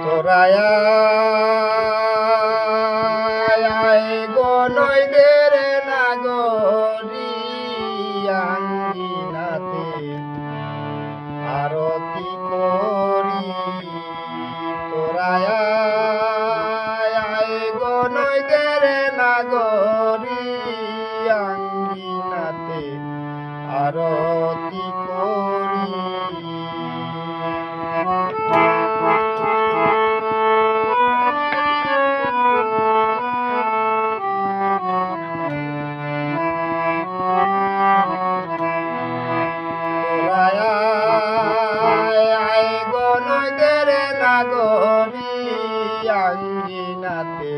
তোরায়া গো নইদের নাগরী আঙ্গিনাতে আরতি করি তোরায়া গো নইদের নাগরী আঙ্গিনাতে আরতি করি নাগরী আঙ্গিনাতে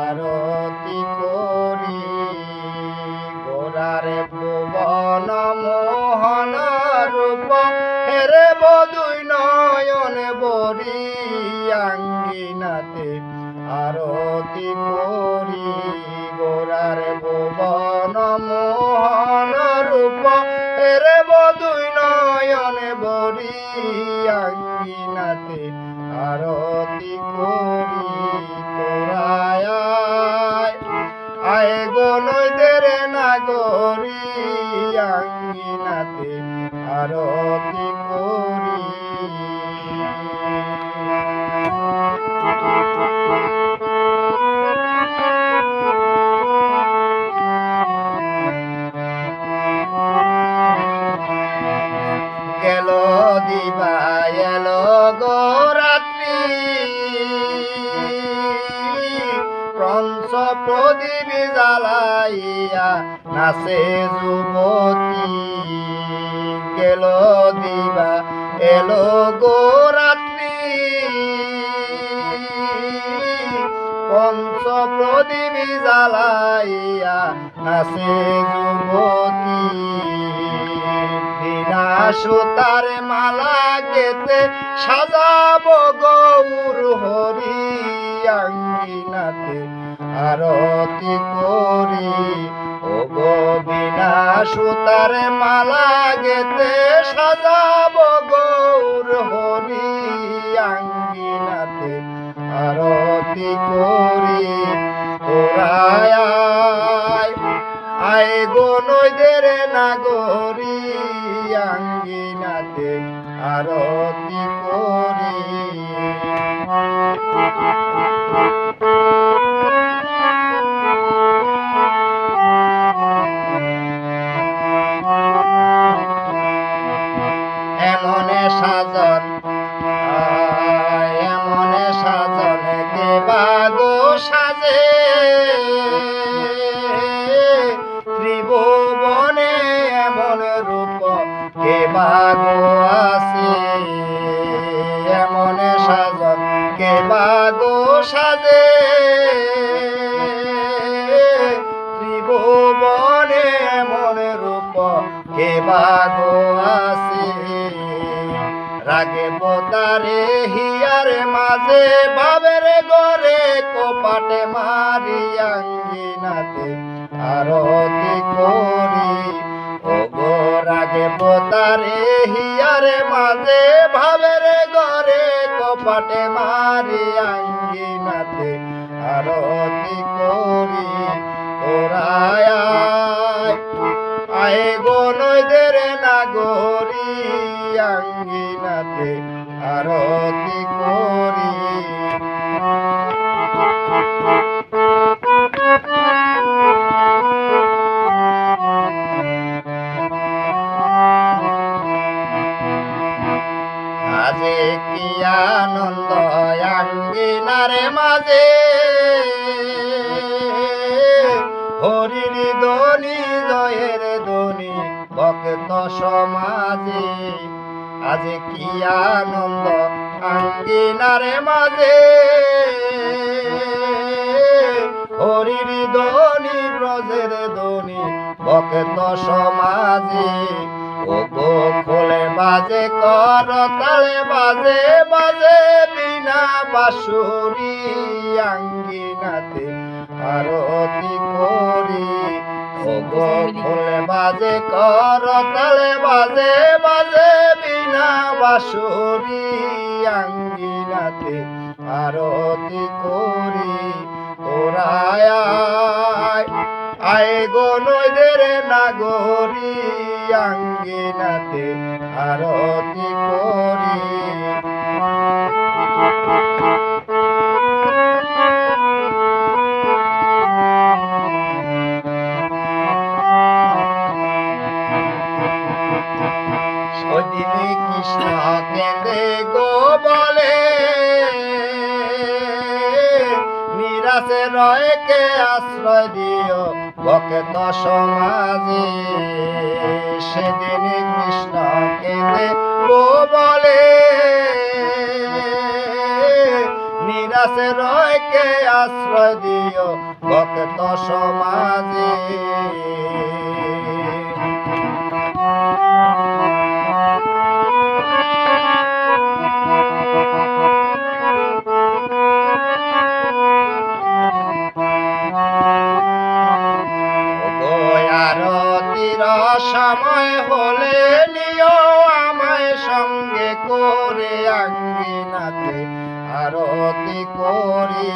আরতি করি গোরার ভুবন মোহন রূপ হেরে বধুই নয়ন বরি আঙ্গিনাতে আরতি করি গোরার ভুবন মোহন রূপ হেরে বধুই নয়ন বরি আঙ্গিনাতে আরতি করি তোরায় আয় গো নইদের নাগরী আঙ্গিনাতে আরতি করি গেল দিবা এলো গো রাত্রি পঞ্চ প্রদীপ জ্বালাইয়া নাচে যুবতী গেল দিবা এলো গো রাত্রি পঞ্চ প্রদীপ জ্বালাইয়া নাচে যুবতী বিনা সুতার মালা গেতে সাজাবো গৌর হরি আঙ্গিনাতে আরতি করি ও গো বিনা সুতার মালা গেতে সাজাবো গৌর হরি আঙ্গিনাতে আরতি করি তোরায় আয় গো নইদের নাগরী আঙ্গিনাতে আরতি করি এমনে সাজন কে বাগো সাজে ত্রিভুবনে এমন রূপ কে বাগো আছে এমন সাজন কে বাগো সাজে ত্রিভুবনে এমন রূপ কে বাগো আছে রাগে বোতারে হিয়ারে মাঝে বাবের গরে কোপাটে মারি আঙ্গিনাতে আরতি করি ও গো রাগে বোতারে হিয়ারে মাঝে ভাবের গরে কোপাটে মারি আঙ্গিনাতে আরতি করি তোরায় আয় গো নইদের নাগরী আঙ্গিনাতে আরতি করি আজে কি আনন্দ আঙ্গিনার মাঝে হরির ধ্বনি জয়ের ধ্বনি ভক্ত সমাজে আজ কি আনন্দ আঙ্গিনার মাঝে হরির ধ্বনি ব্রজের ধ্বনি ভক্ত সমাজে ও গো খোলে বাজে কর তালে বাজে বাজে বিনা বাঁশুরি আঙ্গিনাতে আরতি করি ও গো খোলে বাজে কর তালে বাজে বাজে বিনা বাঁশুরি আঙ্গিনাতে আঙ্গিনাতে আরতি করি তোরা আয় গো নদীর নাগরী আঙ্গিনাতে আরতি করি ওদিনে কৃষ্ণ কেঁদে গো বলে নিরাশে রয়কে আশ্রয় দিও ভক্ত সমাজে সেদিন কৃষ্ণ কেঁদে গো বলে নিরাশে রয়কে আশ্রয় দিও ভক্ত সমাজে সময় হলে নিও আমায় সঙ্গে করে আঙ্গিনাতে আরতি করি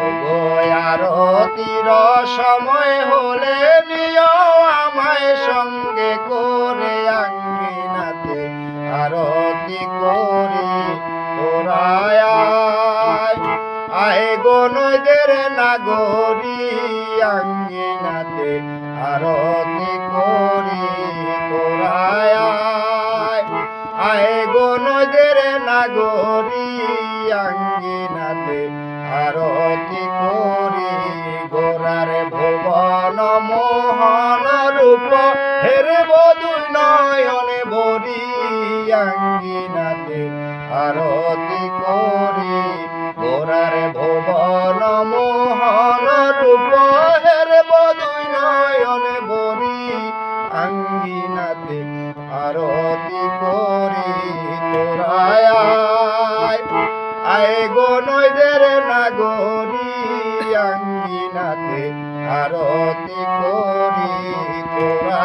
ওগো আরতির সময় হলে নিও আমায় সঙ্গে করে আঙ্গিনাতে আরতি করি তোরা আয় গো নদীর নাগরী আঙ্গিনাতে আরতি করি তোরা আয় গো নদীর নাগরী আঙ্গিনাতে আরতি করি গোরার ভুবন মোহন রূপ হেরে বধুর নয়নে ভরি আঙ্গিনাতে আরতি করি গোরার ভুবন মোহন রূপ হেরে বধুর নয়নে ভরি আঙ্গিনাতে আরতি করি তোরা আয় গো নদীর নাগরী আঙ্গিনাতে আরতি করি তোরা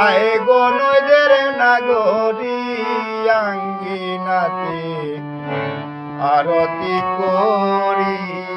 আয় গো নদীর নাগরী আঙ্গিনাতে আরতি করি।